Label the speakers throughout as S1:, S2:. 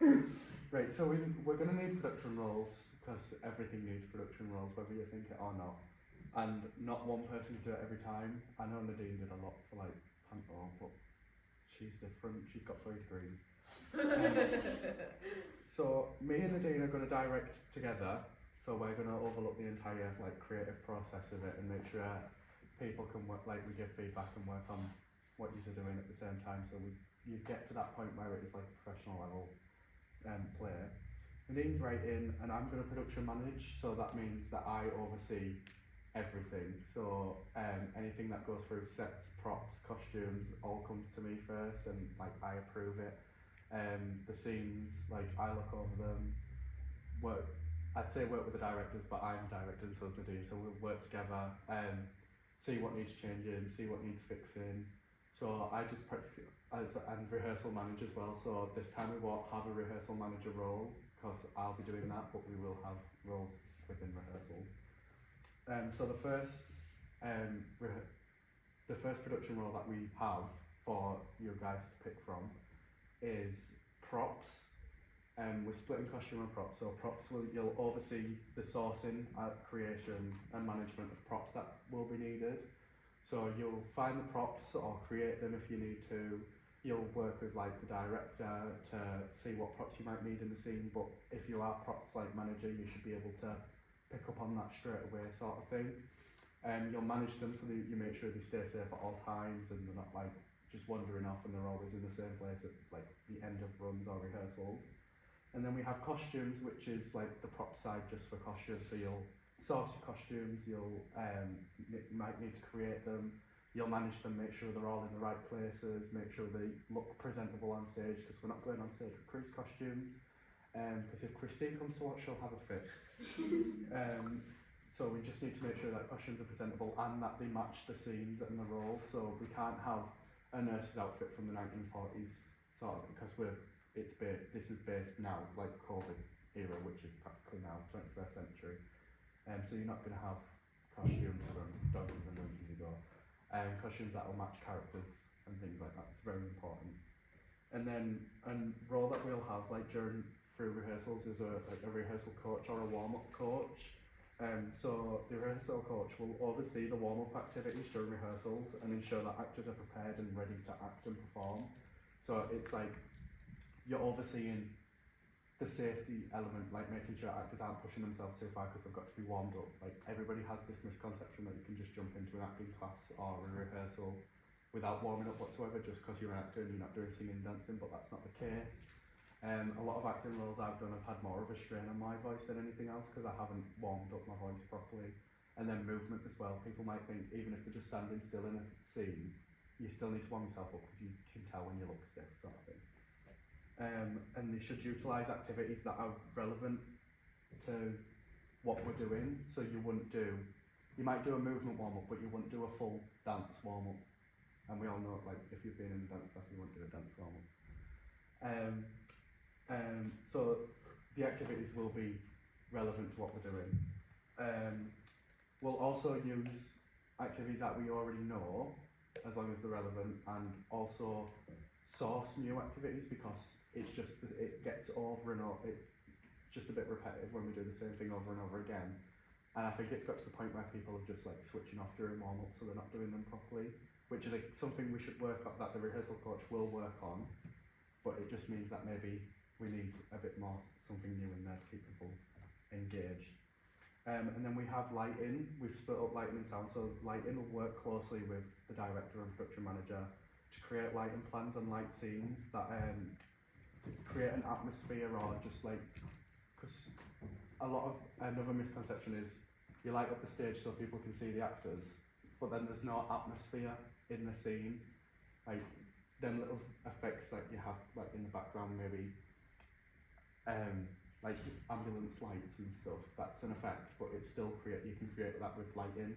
S1: Right, so we're going to need production roles because everything needs production roles, whether you think it or not. And not one person can do it every time. I know Nadine did a lot for like Panto, but she's different. She's got 3 degrees. So me and Nadine are going to direct together. So we're going to overlook the entire like creative process of it and make sure people can work, like we give feedback and work on what you're doing at the same time. So you get to that point where it is like a professional level play. Nadine's writing and I'm going to production manage, so that means that I oversee everything. So anything that goes through sets, props, costumes, all comes to me first, and like I approve it. The scenes, like I look over them. I'd say work with the directors, but I'm directing, so is Nadine. So we'll work together, see what needs changing, see what needs fixing. So I just practice and rehearsal manage as well. So this time we won't have a rehearsal manager role because I'll be doing that, but we will have roles within rehearsals. So the first production role that we have for you guys to pick from is props. We're splitting costume and props. So props you'll oversee the sourcing, creation and management of props that will be needed. So you'll find the props or create them if you need to. You'll work with like the director to see what props you might need in the scene, but if you are props like manager, you should be able to pick up on that straight away sort of thing. You'll manage them so that you make sure they stay safe at all times and they're not like just wandering off and they're always in the same place at like the end of runs or rehearsals. And then we have costumes, which is like the prop side just for costumes. So you'll source your costumes, you might need to create them, you'll manage them, make sure they're all in the right places, make sure they look presentable on stage, because we're not going on stage with Chris costumes, because if Christine comes to watch, she'll have a fit. So we just need to make sure that costumes are presentable and that they match the scenes and the roles. So we can't have a nurse's outfit from the 1940s sort of, because this is based now, like COVID era, which is practically now 21st century. So you're not going to have costumes from donkeys and donkeys ago. Costumes that will match characters and things like that. It's very important. And then a role that we'll have like through rehearsals is a rehearsal coach or a warm-up coach. So the rehearsal coach will oversee the warm-up activities during rehearsals and ensure that actors are prepared and ready to act and perform. So it's like you're overseeing the safety element, like making sure actors aren't pushing themselves too far because they've got to be warmed up. Like everybody has this misconception that you can just jump into an acting class or a rehearsal without warming up whatsoever just because you're an actor and you're not doing singing and dancing, but that's not the case. A lot of acting roles I've done have had more of a strain on my voice than anything else because I haven't warmed up my voice properly. And then movement as well. People might think even if they're just standing still in a scene, you still need to warm yourself up because you can tell when you look stiff, sort of thing. And they should utilise activities that are relevant to what we're doing. So you might do a movement warm-up, but you wouldn't do a full dance warm-up. And we all know, like, if you've been in a dance class, you wouldn't do a dance warm-up. So the activities will be relevant to what we're doing. We'll also use activities that we already know, as long as they're relevant, and also source new activities because it gets over and over, it's just a bit repetitive when we do the same thing over and over again. And I think it's got to the point where people are just like switching off during warm-up, so they're not doing them properly, which is something we should work on, that the rehearsal coach will work on, but it just means that maybe we need a bit more, something new in there to keep people engaged. And then we have lighting. We've split up lighting and sound, so lighting will work closely with the director and production manager to create lighting plans and light scenes that create an atmosphere, or just like, because a lot of another misconception is you light up the stage so people can see the actors, but then there's no atmosphere in the scene. Like them little effects that you have like in the background, maybe like ambulance lights and stuff, that's an effect, but it's still you can create that with lighting.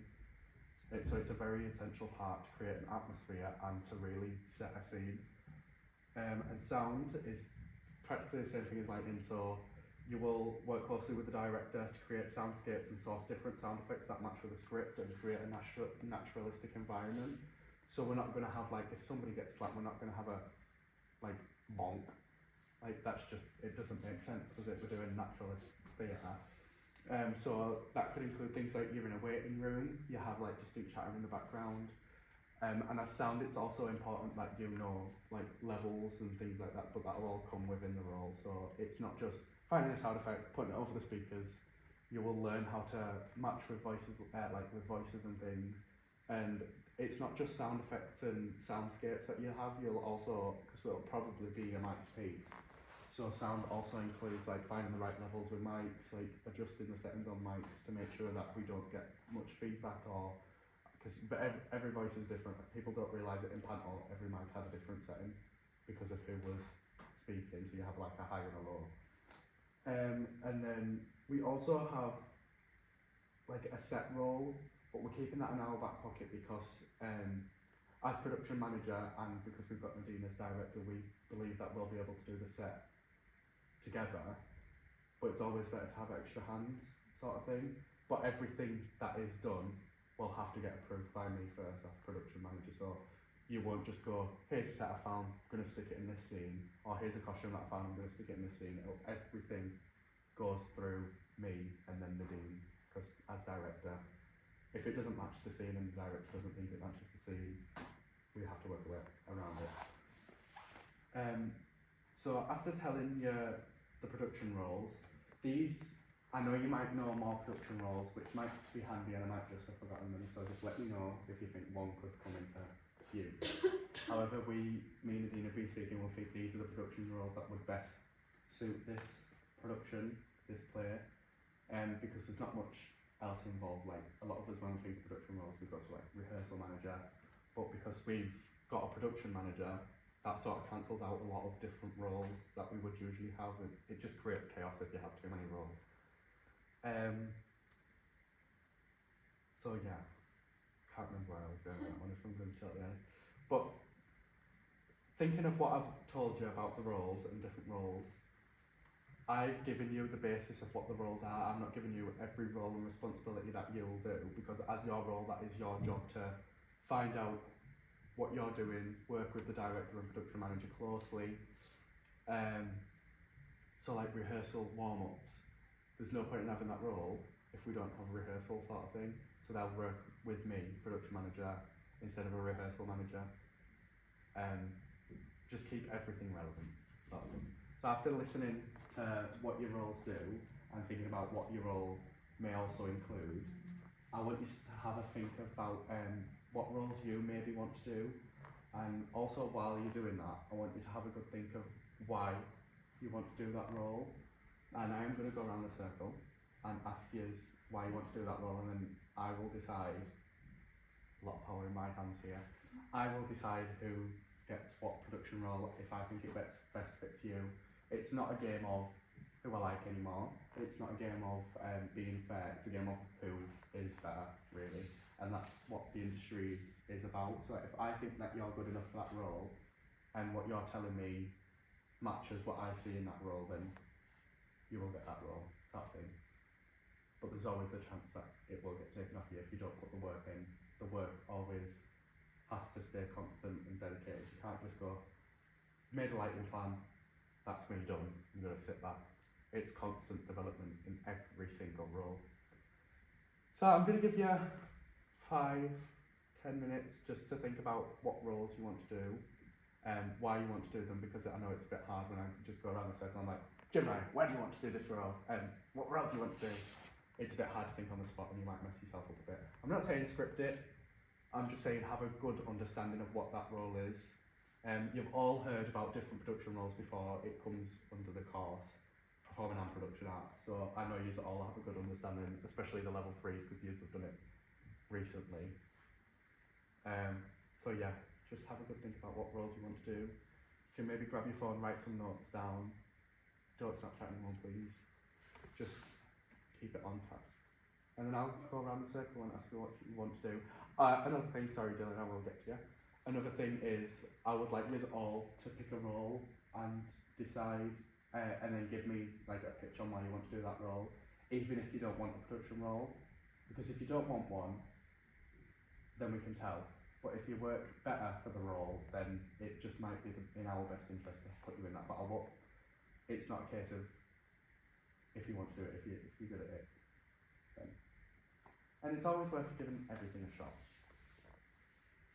S1: So it's a very essential part to create an atmosphere and to really set a scene. And sound is practically the same thing as lighting, so you will work closely with the director to create soundscapes and source different sound effects that match with the script and create a naturalistic environment. So we're not going to have, like, if somebody gets slapped, we're not going to have a like bonk Like that's just, it doesn't make sense, does it? We're doing naturalist theatre. So that could include things like you're in a waiting room, you have like distinct chatter in the background. And as sound, it's also important that you know like levels and things like that, but that'll all come within the role. So it's not just finding a sound effect, putting it over the speakers. You will learn how to match with voices, like with voices and things. And it's not just sound effects and soundscapes that you'll have. You'll also, because it'll probably be a mic'd piece. So sound also includes like finding the right levels with mics, like adjusting the settings on mics to make sure that we don't get much feedback, or because every voice is different. People don't realise it in panel. Every mic had a different setting because of who was speaking. So you have like a high and a low. And then we also have like a set role, but we're keeping that in our back pocket because as production manager and because we've got Nadine as director, we believe that we'll be able to do the set together, but it's always better to have extra hands sort of thing. But everything that is done will have to get approved by me first as production manager. So you won't just go, here's a set I found, I'm going to stick it in this scene, or here's a costume that I found, I'm going to stick it in this scene. Everything goes through me and then Nadine, because as director, if it doesn't match the scene and the director doesn't think it matches the scene, we have to work a way around it. So after telling you the production roles, these, I know you might know more production roles, which might be handy, and I might just have forgotten them, so just let me know if you think one could come into use. However, me and Nadine have been speaking, we think these are the production roles that would best suit this production, this play, because there's not much else involved. Like a lot of us, when we think of production roles, we've got to like rehearsal manager, but because we've got a production manager, that sort of cancels out a lot of different roles that we would usually have. It just creates chaos if you have too many roles. So yeah, can't remember where I was going with that one, if I'm going to be totally honest. But thinking of what I've told you about the roles and different roles, I've given you the basis of what the roles are. I'm not giving you every role and responsibility that you'll do, because as your role, that is your job to find out what you're doing, work with the director and production manager closely. So like rehearsal, warm-ups, there's no point in having that role if we don't have a rehearsal sort of thing. So they'll work with me, production manager, instead of a rehearsal manager. Just keep everything relevant, sort of thing. So after listening to what your roles do and thinking about what your role may also include, I want you to have a think about what roles you maybe want to do, and also while you're doing that, I want you to have a good think of why you want to do that role. And I'm going to go around the circle and ask you why you want to do that role, and then I will decide, a lot of power in my hands here, I will decide who gets what production role if I think it best fits you. It's not a game of who I like anymore, it's not a game of being fair, it's a game of who is better, really. And that's what the industry is about. So if I think that you're good enough for that role, and what you're telling me matches what I see in that role, then you will get that role, sort of thing. But there's always a chance that it will get taken off you if you don't put the work in. The work always has to stay constant and dedicated. You can't just go, made a lighting plan, that's me done, I'm going to sit back. It's constant development in every single role. So I'm going to give you 5-10 minutes just to think about what roles you want to do and why you want to do them, because I know it's a bit hard when I just go around the circle and I'm like, Jimmy, why do you want to do this role? What role do you want to do? It's a bit hard to think on the spot and you might mess yourself up a bit. I'm not saying script it, I'm just saying have a good understanding of what that role is. You've all heard about different production roles before. It comes under the course, performing and production arts. So I know you all have a good understanding, especially the level 3s, because you have done it recently. So yeah, just have a good think about what roles you want to do. You can maybe grab your phone, write some notes down. Don't Snapchat anyone, please. Just keep it on task. And then I'll go around the circle and ask you what you want to do. Another thing, sorry Dylan, I will get to you. Another thing is, I would like you all to pick a role and decide, and then give me like a pitch on why you want to do that role, even if you don't want a production role. Because if you don't want one, then we can tell. But if you work better for the role, then it just might be in our best interest to put you in that. But it's not a case of if you want to do it, if you're good at it, then. And it's always worth giving everything a shot.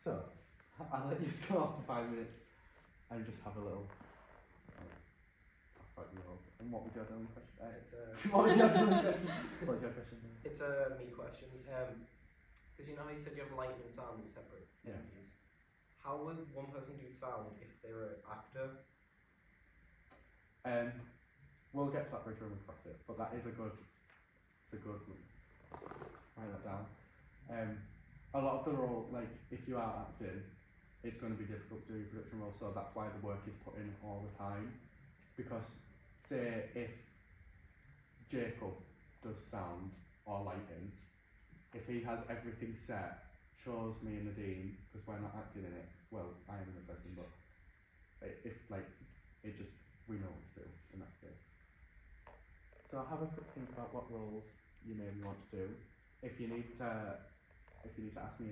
S1: So, I'll let you go off for 5 minutes and just have a little talk about your roles. And what was your only question? What was your only question? What was your question?
S2: It's a me question. Because you know how you said you have lighting and sound as separate entities. How would one person do sound if they're an actor?
S1: We'll get to that bridge when we cross it, but that is a good one. Write that down. A lot of the role, like if you are acting, it's going to be difficult to do your production role, so that's why the work is put in all the time. Because say if Jacob does sound or lighting, if he has everything set, shows me and Nadine, because we're not acting in it, well, I am in the person, but if like, it just, we know what to do in that case. So have a quick think about what roles you maybe want to do. If you need to ask me